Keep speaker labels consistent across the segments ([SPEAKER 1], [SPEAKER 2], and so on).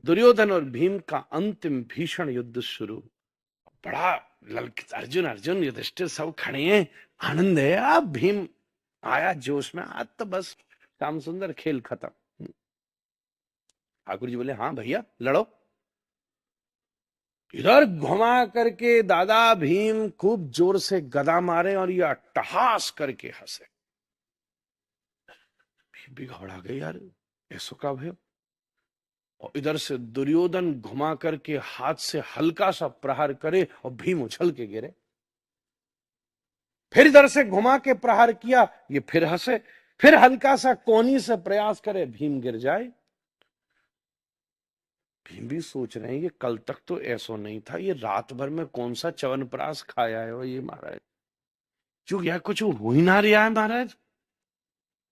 [SPEAKER 1] दुर्योधन और भीम का अंतिम भीषण युद्ध शुरू। बड़ा ललकित अर्जुन अर्जुन युधिष्ठिर सब खड़े हैं, आनंद है। अब भीम आया जोश में, आज तो बस श्याम सुंदर खेल खत्म। ठाकुर जी बोले हाँ भैया लड़ो। इधर घुमा करके दादा भीम खूब जोर से गदा मारे और ये अट्टहास करके हंसे। भीम भी घबरा गए, यार ऐसो का भय। और इधर से दुर्योधन घुमा करके हाथ से हल्का सा प्रहार करे और भीम उछल के गिरे। फिर इधर से घुमा के प्रहार किया, ये फिर हंसे। फिर हल्का सा कोनी से प्रयास करे, भीम गिर जाए। भीम भी सोच रहे हैं कि कल तक तो ऐसा नहीं था, ये रात भर में कौन सा च्यवनप्राश खाया है और ये महाराज क्यों यार कुछ हो ही ना रहा है महाराज।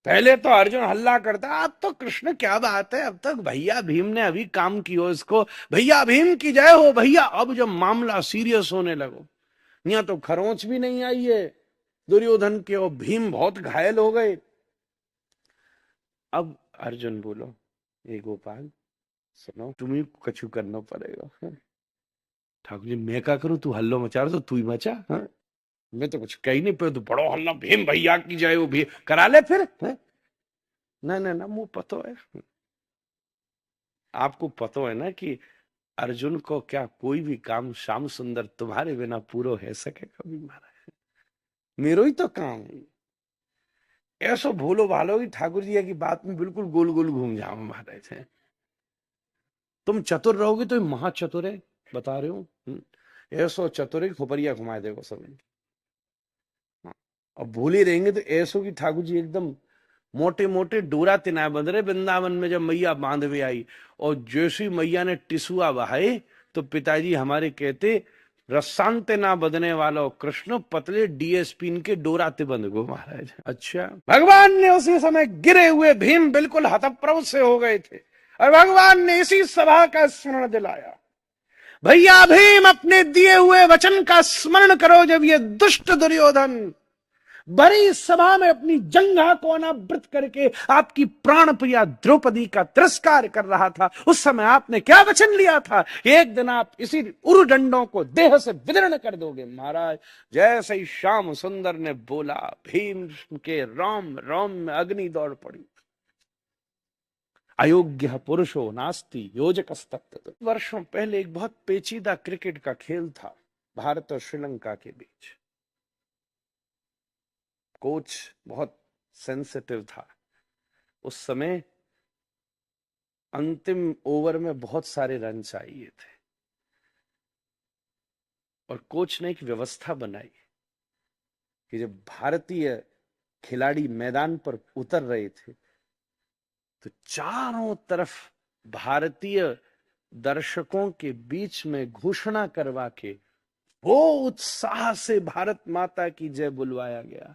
[SPEAKER 1] पहले तो अर्जुन हल्ला करता, अब तो कृष्ण क्या बात है, अब तक भैया भीम ने अभी काम किया इसको, भैया भीम की जय हो भैया। अब जब मामला सीरियस होने लगो, यहाँ तो खरोंच भी नहीं आई है दुर्योधन के और भीम बहुत घायल हो गए। अब अर्जुन बोलो, ए गोपाल सुनो, तुम्हें कछु करना पड़ेगा। ठाकुर जी मैं क्या करूं, तू हल्लो मचा रहा तो तू ही मचा। हाँ? मैं तो कुछ कह ही नहीं पे, तू बड़ो हल्ला भीम भैया की जाए वो भी करा ले फिर। ना ना ना मुंह पतो है, आपको पता है ना कि अर्जुन को क्या कोई भी काम श्याम सुंदर तुम्हारे बिना पूरा है सके कभी महाराज। मेरो ही तो काम है ऐसो भोलो भालो ही ठाकुर जी की बात में बिल्कुल गोल गोल घूम जाओ महाराज है। तुम चतुर रहोगे तो महाचतुर है, बता रहे हो। ऐसो चतुर है खोपरिया घुमा देगा सब। हाँ, और भूले रहेंगे तो ऐसो की ठाकुर जी एकदम मोटे मोटे डोरा तिनाए बंध रहे वृंदावन में जब मैया बांधवे आई। और जैसी मैया ने टिसुआ बहाए तो पिताजी हमारे कहते, रस्सांते ना बदने वाला कृष्ण पतले डीएसपी के डोराते बंद गो महाराज। अच्छा, भगवान ने उसी समय गिरे हुए भीम बिल्कुल हतप्रभ से हो गए थे और भगवान ने इसी सभा का स्मरण दिलाया, भैया भीम अपने दिए हुए वचन का स्मरण करो। जब ये दुष्ट दुर्योधन बड़ी सभा में अपनी जंघा को अनावृत करके आपकी प्राण प्रिया द्रौपदी का तिरस्कार कर रहा था, उस समय आपने क्या वचन लिया था, एक दिन आप इसी उरुदंडों को देह से विदीर्ण कर दोगे। महाराज जैसे ही श्याम सुंदर ने बोला, भीम के रोम रोम में अग्नि दौड़ पड़ी। अयोग्य पुरुषो नास्ति योजकस्तत्र। वर्षों पहले एक बहुत पेचीदा क्रिकेट का खेल था भारत और श्रीलंका के बीच। कोच बहुत सेंसिटिव था। उस समय अंतिम ओवर में बहुत सारे रन चाहिए थे और कोच ने एक व्यवस्था बनाई कि जब भारतीय खिलाड़ी मैदान पर उतर रहे थे तो चारों तरफ भारतीय दर्शकों के बीच में घोषणा करवा के वो उत्साह से भारत माता की जय बुलवाया गया,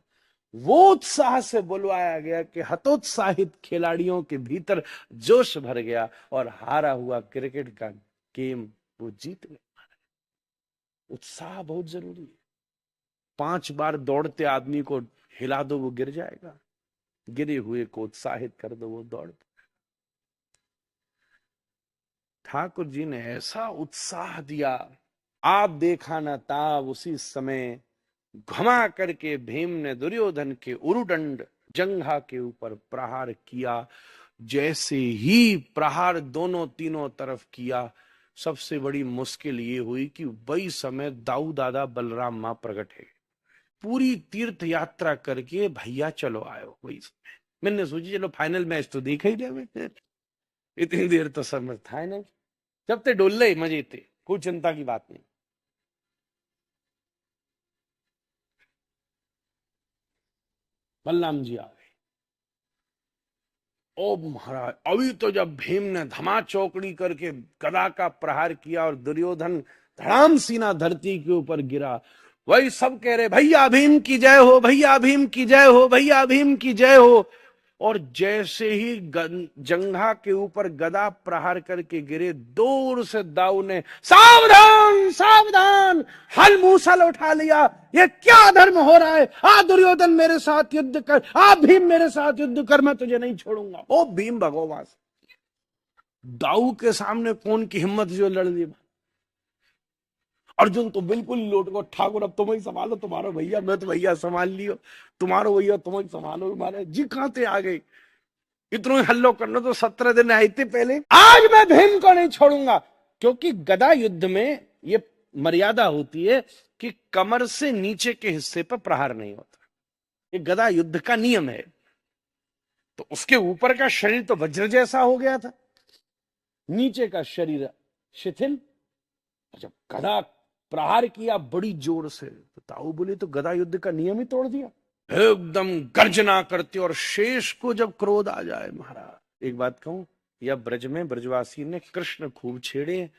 [SPEAKER 1] वो उत्साह से बुलवाया गया कि हतोत्साहित खिलाड़ियों के भीतर जोश भर गया और हारा हुआ क्रिकेट का गेम वो जीत गए। उत्साह बहुत जरूरी है। 5 बार दौड़ते आदमी को हिला दो वो गिर जाएगा, गिरे हुए को उत्साहित कर दो वो दौड़। ठाकुर जी ने ऐसा उत्साह दिया, आप देखा न ताब उसी समय घुमा करके भीम ने दुर्योधन के उरुदंड जंघा के ऊपर प्रहार किया। जैसे ही प्रहार दोनों तीनों तरफ किया, सबसे बड़ी मुश्किल ये हुई कि वही समय दाऊ दादा बलराम मां प्रकट है, पूरी तीर्थ यात्रा करके भैया चलो आयो। वही समय मैंने सोची चलो फाइनल मैच तो देख ही जाए, इतनी देर तो समझ था नहीं, जब ते डोले मजे थे, कोई चिंता की बात नहीं। बलराम जी आ गए। ओ महाराज, अभी तो जब भीम ने धमा चौकड़ी करके गदा का प्रहार किया और दुर्योधन धड़ाम सीना धरती के ऊपर गिरा, वही सब कह रहे भैया भीम की जय हो, भैया भीम की जय हो, भैया भीम की जय हो। और जैसे ही जंघा के ऊपर गदा प्रहार करके गिरे, दूर से दाऊ ने सावधान सावधान हल मूसल उठा लिया, ये क्या धर्म हो रहा है, आ दुर्योधन मेरे साथ युद्ध कर, आ भीम मेरे साथ युद्ध कर, मैं तुझे नहीं छोड़ूंगा। ओ भीम भगवान, दाऊ के सामने कौन की हिम्मत जो लड़ ली। अर्जुन तो बिल्कुल ही लोट को, ठाकुर अब तुम ही संभालो, तुम्हारा भैया मैं तो भैया संभाल लियो, तुम्हारो भैया तुम ही संभालो, मारे जी कहां थे आ गई। इतना ही हल्लो करना तो 17 दिन आए थे पहले। आज मैं भीम को नहीं छोड़ूंगा, क्योंकि गदा युद्ध में ये मर्यादा होती है कि कमर से नीचे के हिस्से पर प्रहार नहीं होता, ये गदा युद्ध का नियम है। तो उसके ऊपर का शरीर तो वज्र जैसा हो गया था, नीचे का शरीर शिथिल। जब गदा प्रहार किया बड़ी जोर से, तो ताऊ बोले तो गदा युद्ध का नियम ही तोड़ दिया। एकदम गर्जना करते, और शेष को जब क्रोध आ जाए, महाराज एक बात कहूं, या ब्रज में ब्रजवासी ने कृष्ण खूब छेड़े,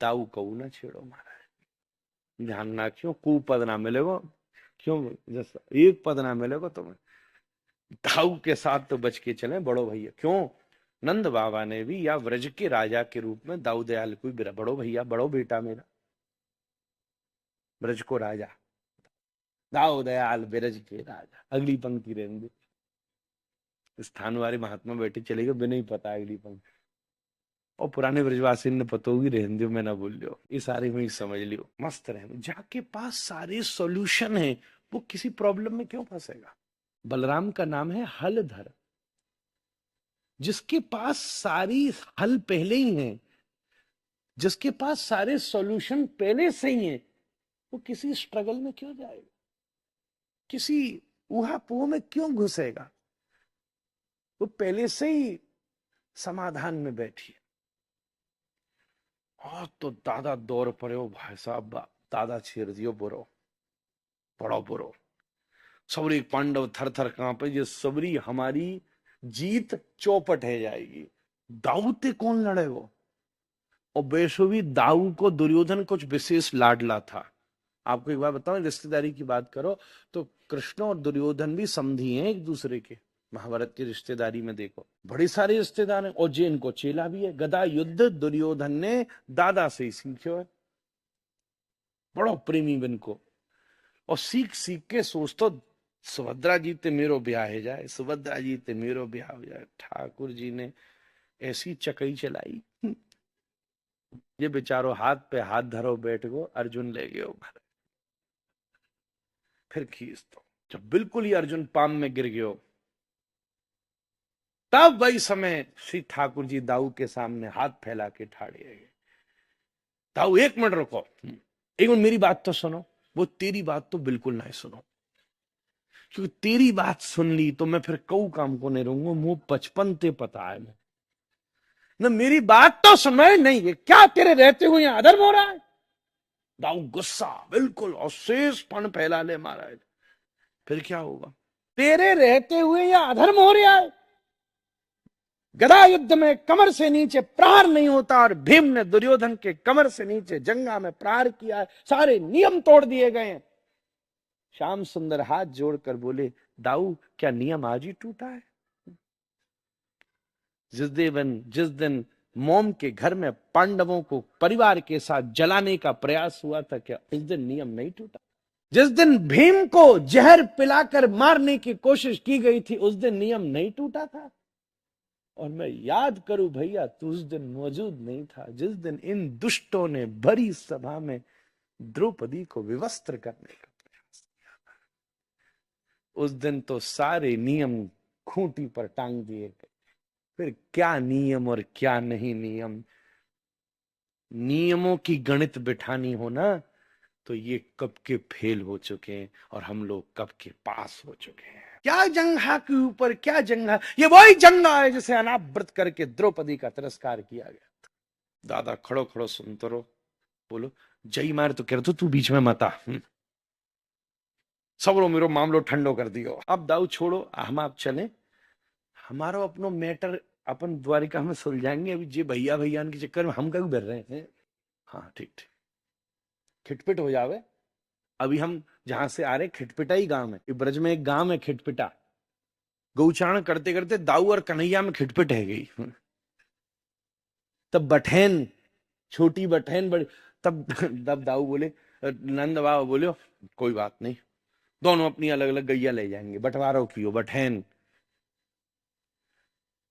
[SPEAKER 1] ताऊ को ना छेड़ो महाराज, ध्यान ना, क्यों कुपद ना मिलेगा, क्यों जैसा एक पद ना मिलेगा तुम्हें। ताऊ के साथ तो बच के चले बड़ो भैया। क्यों, नंद बाबा ने भी या व्रज के राजा के रूप में दाऊ दयाल को बड़ो भैया, बड़ो बेटा मेरा, ब्रज को राजा, दाऊ दयाल ब्रज के राजा। अगली पंक्ति रहने दे, स्थान वाले महात्मा बैठे चले गए, बिना ही पता अगली पंक्ति। और पुराने ब्रजवासी ने पतोगी रहने दो, मैं ना भूल लो, ये सारे में समझ लियो, मस्त रहे। जाके पास सारे सॉल्यूशन है, वो किसी प्रॉब्लम में क्यों फंसेगा। बलराम का नाम है हलधर, जिसके पास सारी हल पहले ही है, जिसके पास सारे सॉल्यूशन पहले से ही है, वो किसी स्ट्रगल में क्यों जाएगा, किसी ऊहापोह में क्यों घुसेगा। वो पहले से ही समाधान में बैठी है। और तो दादा दौड़ पड़े हो भाई साहब, दादा छेड़ दियो बुरो, बड़ो बुरो। सबरी पांडव थर थर कांपे, ये सबरी हमारी जीत चौपट है जाएगी। दाऊ ते कौन लड़े वो। और बेशुभी दाऊ को दुर्योधन कुछ विशेष लाडला था। आपको एक बात बताऊं, रिश्तेदारी की बात करो तो कृष्ण और दुर्योधन भी समधी हैं एक दूसरे के। महाभारत की रिश्तेदारी में देखो, बड़ी सारी रिश्तेदार हैं, और जैन को चेला भी है। गदा युद्ध दुर्योधन ने दादा से ही सीखो है, बड़ो प्रेमी बन को। और सीख सीख के सोचतो सुभद्रा जी ते मेरो ब्याह हो जाए, सुभद्रा जी ते मेरो ब्याह हो जाए। ठाकुर जी ने ऐसी चकई चलाई, ये बेचारो हाथ पे हाथ धरो बैठ गो, अर्जुन ले गयो घर। फिर खींच दो, जब बिल्कुल ही अर्जुन पाम में गिर गयो, तब वही समय श्री ठाकुर जी दाऊ के सामने हाथ फैला के ठाड़े गए। दाऊ एक मिनट रुको, एक मिनट मेरी बात तो सुनो। वो तेरी बात तो बिल्कुल नहीं सुनो, क्योंकि तेरी बात सुन ली तो मैं फिर कऊ काम को नहीं रहूंगा, मुंह 55 ते पता है ना। मेरी बात तो सुनाए नहीं, है क्या तेरे रहते हुए यहां अधर्म हो रहा है। दाऊ गुस्सा बिल्कुल, और शेष पण फैला ले महाराज। फिर क्या होगा, तेरे रहते हुए यह अधर्म हो रहा है। गदा युद्ध में कमर से नीचे प्रहार नहीं होता, और भीम ने दुर्योधन के कमर से नीचे जंगा में प्रहार किया है, सारे नियम तोड़ दिए गए हैं। श्याम सुंदर हाथ जोड़कर बोले, दाऊ क्या नियम आज ही टूटा है। जिस दिन मोम के घर में पांडवों को परिवार के साथ जलाने का प्रयास हुआ था, क्या उस दिन नियम नहीं टूटा। जिस दिन भीम को जहर पिलाकर मारने की कोशिश की गई थी, उस दिन नियम नहीं टूटा था। और मैं याद करूं भैया, तू उस दिन मौजूद नहीं था जिस दिन इन दुष्टों ने भरी सभा में द्रौपदी को विवस्त्र करने का प्रयास किया था। उस दिन तो सारे नियम खूंटी पर टांग दिए गए। फिर क्या नियम और क्या नहीं नियम। नियमों की गणित बिठानी हो ना, तो ये कब के फेल हो चुके हैं, और हम लोग कब के पास हो चुके हैं। क्या जंघा के ऊपर क्या जंघा, ये वही जंघा है जिसे अनावृत करके द्रौपदी का तिरस्कार किया गया। दादा खड़ो खड़ो सुनते रहो, बोलो जय मार तो कह रहे तू बीच में मता। सबरो मेरो मामलो ठंडो कर दियो। अब दाऊ छोड़ो, हम आप चले, हमारा अपनो मैटर अपन द्वारिका में सुलझाएंगे। अभी जे भैया भैया के चक्कर में हम कभी भर रहे हैं। हाँ ठीक ठीक, खिटपिट हो जावे। अभी हम जहां से आ रहे खिटपिटा ही गांव है, ब्रज में एक गांव है खिटपिटा। गौचारण करते करते दाऊ और कन्हैया में खिटपिट है गई। तब बठैन, छोटी बठैन बड़ी, तब दाऊ बोले, नंद बाबा बोले कोई बात नहीं, दोनों अपनी अलग अलग गैया ले जाएंगे, बंटवारों की हो बठैन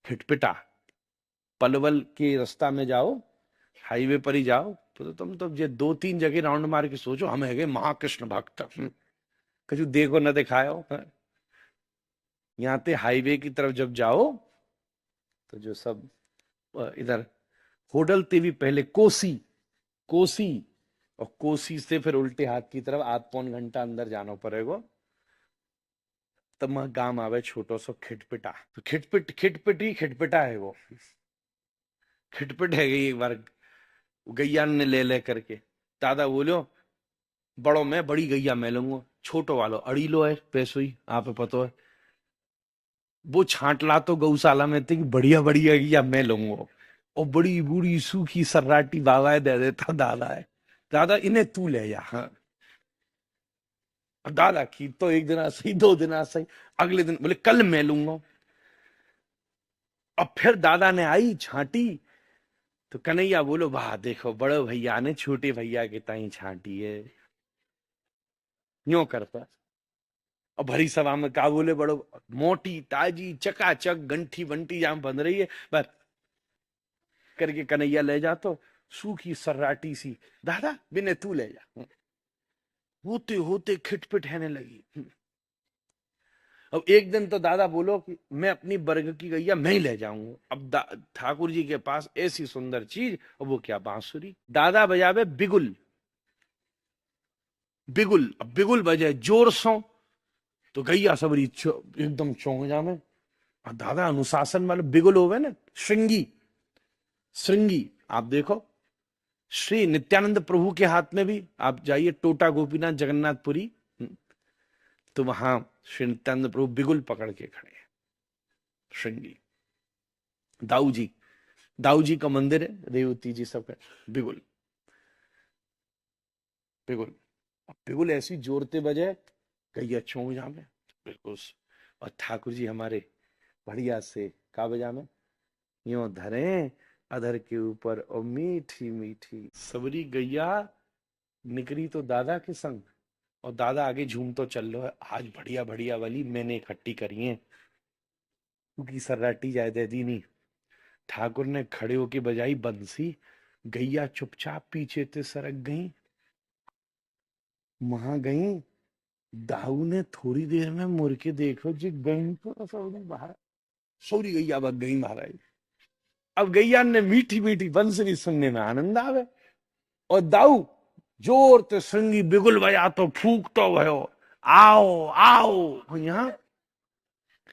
[SPEAKER 1] खिटपिटा। पलवल के रास्ता में जाओ, हाईवे पर ही जाओ, तो तुम तो ये 2-3 जगह राउंड मार के सोचो हम है महाकृष्ण भक्त, कछु देखो न दिखाओ। यहाँ पे हाईवे की तरफ जब जाओ तो जो सब इधर होडल ते भी पहले कोसी, कोसी, और कोसी से फिर उल्टे हाथ की तरफ आध पौन घंटा अंदर जाना पड़ेगा, तब वहां गांव आवे छोटो सो खिटपिटा। तो खिटपिट ही खिटपिटा है वो, खिटपिट है गई। एक बार गैया ने ले ले करके, दादा बोलो बड़ो मैं बड़ी गैया मैं लूंगा, छोटो वालो अड़ी लो है पैसो ही आप पतो है। वो छांटला तो गौशाला में थे कि बढ़िया बढ़िया गैया मैं लूंगा, और बड़ी बूढ़ी सूखी सर्राटी बाबा दे देता दादा है, दादा इन्हें तू ले जा। हाँ, दादा की तो एक दिन सही, 2 दिन सही, अगले दिन बोले कल मैं लूंगा। अब फिर दादा ने आई छांटी, तो कन्हैया बोलो वाह देखो बड़े भैया ने छोटे भैया के ताई छांटी है, यूं करता। और भरी सभा में का बोले बड़ो मोटी ताजी चकाचक गंठी बंटी जहां बंध रही है, बस करके कन्हैया ले जा, तो सूखी सर्राटी सी, दादा बिने तू ले जा। होते होते खिटपिट रहने लगी। अब एक दिन तो दादा बोलो कि मैं अपनी वर्ग की गैया मैं ही ले जाऊंगा। अब ठाकुर जी के पास ऐसी सुंदर चीज, और वो क्या बांसुरी, दादा बजावे बिगुल, बिगुल, अब बिगुल बजे जोर सो, तो गैया सबरी एकदम चौंक जावे। और दादा अनुशासन वाले बिगुल होवे ना, श्रृंगी, श्रृंगी आप देखो श्री नित्यानंद प्रभु के हाथ में भी, आप जाइए टोटा गोपीनाथ जगन्नाथपुरी, तो वहां श्री नित्यानंद प्रभु बिगुल पकड़ के खड़े हैं, श्रृंगी। दाऊ जी, दाऊ जी का मंदिर है, रेवती जी सबका, बिगुल, बिगुल। अब बिगुल ऐसी जोरते बजे गैया चौंक जामे बिल्कुल। और ठाकुर जी हमारे बढ़िया से का बजा में यूं धरे अधर के ऊपर, और मीठी मीठी सबरी गैया निकरी तो दादा के संग, और दादा आगे झूम तो चल लो है, आज बढ़िया बढ़िया वाली मैंने इकट्ठी करी है, क्योंकि सर्राटी ज्यादा दी नहीं। ठाकुर ने खड़े होके बजाई बंसी, गैया चुपचाप पीछे ते सरक गई, वहां गई। दाऊ ने थोड़ी देर में मुड़ के देखो जी गई तो सौरी बाहर, सौरी गैया बग गई महाराज। अब गैया ने मीठी मीठी बंसरी सुनने में आनंद आवे, और दाऊ जोर ते श्रृंगी बिगुल बजा तो फूक तो भयो, आओ आओ यहाँ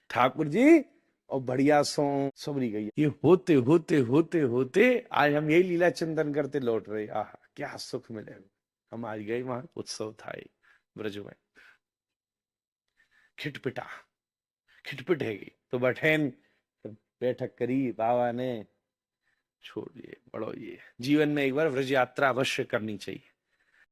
[SPEAKER 1] ठाकुर जी, और बढ़िया सो सबरी गई। ये होते होते होते होते आज हम यही लीला चिंतन करते लौट रहे, आह क्या सुख मिले। हम आज गए वहां, उत्सव था ब्रज में, खिटपिटा, खिटपिट है गई तो बठैन बैठक करी बाबा ने, छोड़ दिए बड़ो, ये जीवन में एक बार व्रज यात्रा अवश्य करनी चाहिए।